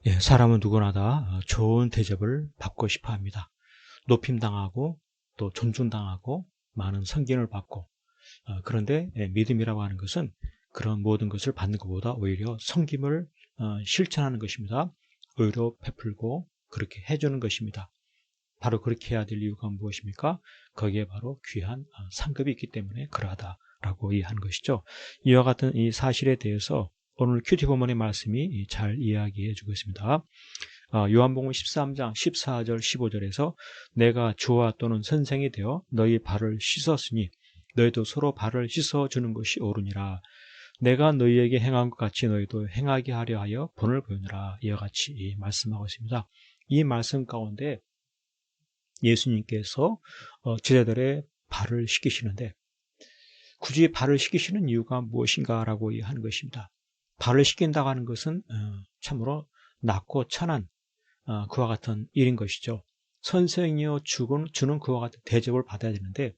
예, 사람은 누구나 다 좋은 대접을 받고 싶어 합니다. 높임당하고 또 존중당하고 많은 성견을 받고 그런데 믿음이라고 하는 것은 그런 모든 것을 받는 것보다 오히려 섬김을 실천하는 것입니다. 오히려 베풀고 그렇게 해주는 것입니다. 바로 그렇게 해야 될 이유가 무엇입니까? 거기에 바로 귀한 상급이 있기 때문에 그러하다라고 이해하는 것이죠. 이와 같은 이 사실에 대해서 오늘 큐티본문의 말씀이 잘 이야기해 주고 있습니다. 요한복음 13장 14절 15절에서 내가 주와 또는 선생이 되어 너희 발을 씻었으니 너희도 서로 발을 씻어주는 것이 옳으니라. 내가 너희에게 행한 것 같이 너희도 행하게 하려 하여 본을 보이느라. 이와 같이 말씀하고 있습니다. 이 말씀 가운데 예수님께서 제자들의 발을 씻기시는데 굳이 발을 씻기시는 이유가 무엇인가라고 하는 것입니다. 발을 씻긴다고 하는 것은 참으로 낮고 천한 그와 같은 일인 것이죠. 선생이여 주는 그와 같은 대접을 받아야 되는데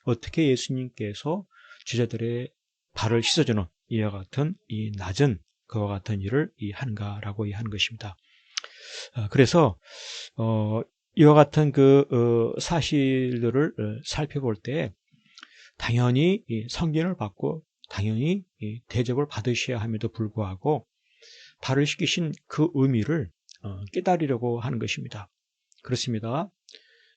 어떻게 예수님께서 제자들의 발을 씻어주는 이와 같은 이 낮은 그와 같은 일을 하는가라고 하는 것입니다. 그래서 이와 같은 사실들을 살펴볼 때 당연히 성견을 받고 당연히 대접을 받으셔야 함에도 불구하고 발을 씻기신 그 의미를 깨달으려고 하는 것입니다. 그렇습니다.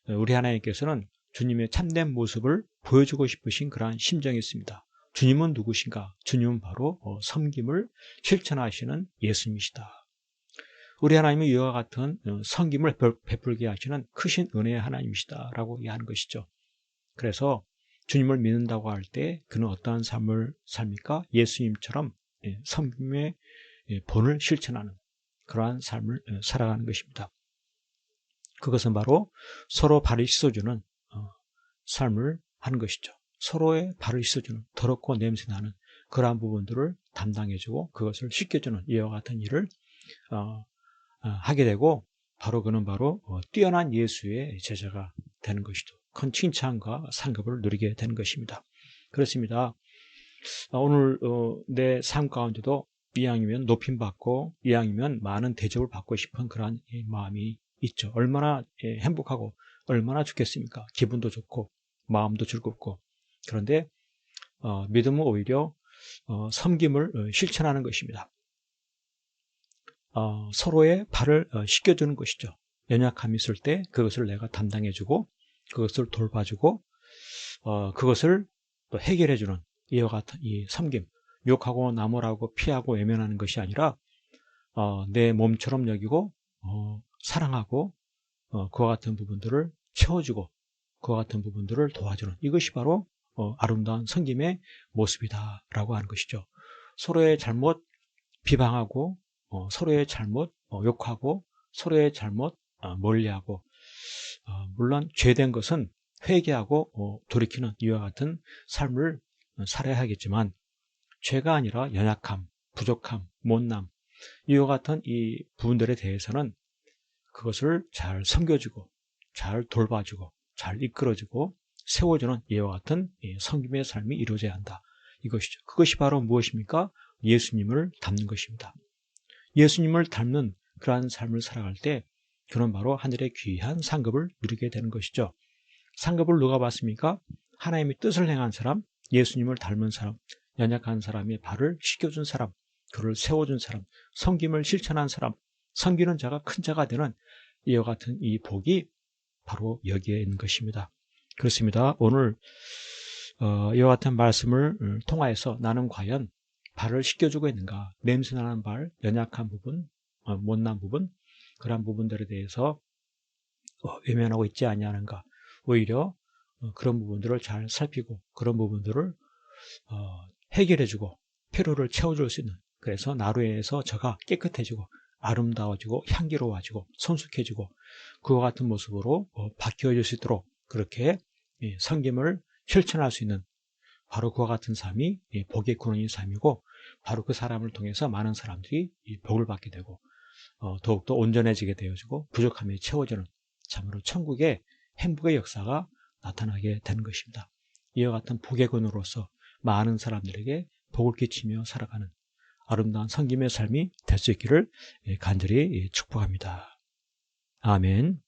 우리 하나님께서는 주님의 참된 모습을 보여주고 싶으신 그러한 심정이 있습니다. 주님은 누구신가? 주님은 바로 섬김을 실천하시는 예수님이시다. 우리 하나님은 이와 같은 섬김을 베풀게 하시는 크신 은혜의 하나님이시다 라고 이해하는 것이죠. 그래서 주님을 믿는다고 할 때 그는 어떠한 삶을 삽니까? 예수님처럼 섬김의 본을 실천하는 그러한 삶을 살아가는 것입니다. 그것은 바로 서로 발을 씻어주는 삶을 하는 것이죠. 서로의 발을 씻어주는 더럽고 냄새나는 그러한 부분들을 담당해주고 그것을 씻겨주는 이와 같은 일을 하게 되고 바로 그는 바로 뛰어난 예수의 제자가 되는 것이죠. 큰 칭찬과 상급을 누리게 되는 것입니다. 그렇습니다. 오늘 내 삶 가운데도 이왕이면 높임받고 이왕이면 많은 대접을 받고 싶은 그러한 마음이 있죠. 얼마나 행복하고 얼마나 좋겠습니까? 기분도 좋고 마음도 즐겁고. 그런데 믿음은 오히려 섬김을 실천하는 것입니다. 서로의 발을 씻겨주는 것이죠. 연약함이 있을 때 그것을 내가 담당해주고 그것을 돌봐주고 그것을 또 해결해주는 이와 같은 이 섬김, 욕하고 나무라고 피하고 외면하는 것이 아니라 내 몸처럼 여기고 사랑하고 그와 같은 부분들을 채워주고 그와 같은 부분들을 도와주는 이것이 바로 아름다운 섬김의 모습이다라고 하는 것이죠. 서로의 잘못 비방하고 서로의 잘못 욕하고 서로의 잘못 멀리하고 물론 죄된 것은 회개하고 돌이키는 이와 같은 삶을 살아야 하겠지만 죄가 아니라 연약함, 부족함, 못남 이와 같은 이 부분들에 대해서는 그것을 잘 섬겨주고 잘 돌봐주고 잘 이끌어주고 세워주는 이와 같은 섬김의 삶이 이루어져야 한다. 이것이죠. 그것이 바로 무엇입니까? 예수님을 닮는 것입니다. 예수님을 닮는 그러한 삶을 살아갈 때 그는 바로 하늘의 귀한 상급을 누리게 되는 것이죠. 상급을 누가 받습니까? 하나님의 뜻을 행한 사람, 예수님을 닮은 사람, 연약한 사람의 발을 씻겨준 사람, 그를 세워준 사람, 섬김을 실천한 사람, 섬기는 자가 큰 자가 되는 이와 같은 이 복이 바로 여기에 있는 것입니다. 그렇습니다. 오늘 이와 같은 말씀을 통하여서 나는 과연 발을 씻겨주고 있는가? 냄새나는 발, 연약한 부분, 못난 부분, 그러한 부분들에 대해서 외면하고 있지 아니하는가? 오히려 그런 부분들을 잘 살피고 그런 부분들을 해결해주고 필요를 채워줄 수 있는 그래서 나로 인해서 저가 깨끗해지고 아름다워지고 향기로워지고 성숙해지고 그와 같은 모습으로 바뀌어질 수 있도록 그렇게 섬김을 실천할 수 있는 바로 그와 같은 삶이 복의 근원인 삶이고 바로 그 사람을 통해서 많은 사람들이 복을 받게 되고 더욱더 온전해지게 되어지고 부족함이 채워지는 참으로 천국의 행복의 역사가 나타나게 되는 것입니다. 이와 같은 복의 근원으로서 많은 사람들에게 복을 끼치며 살아가는 아름다운 섬김의 삶이 될 수 있기를 간절히 축복합니다. 아멘.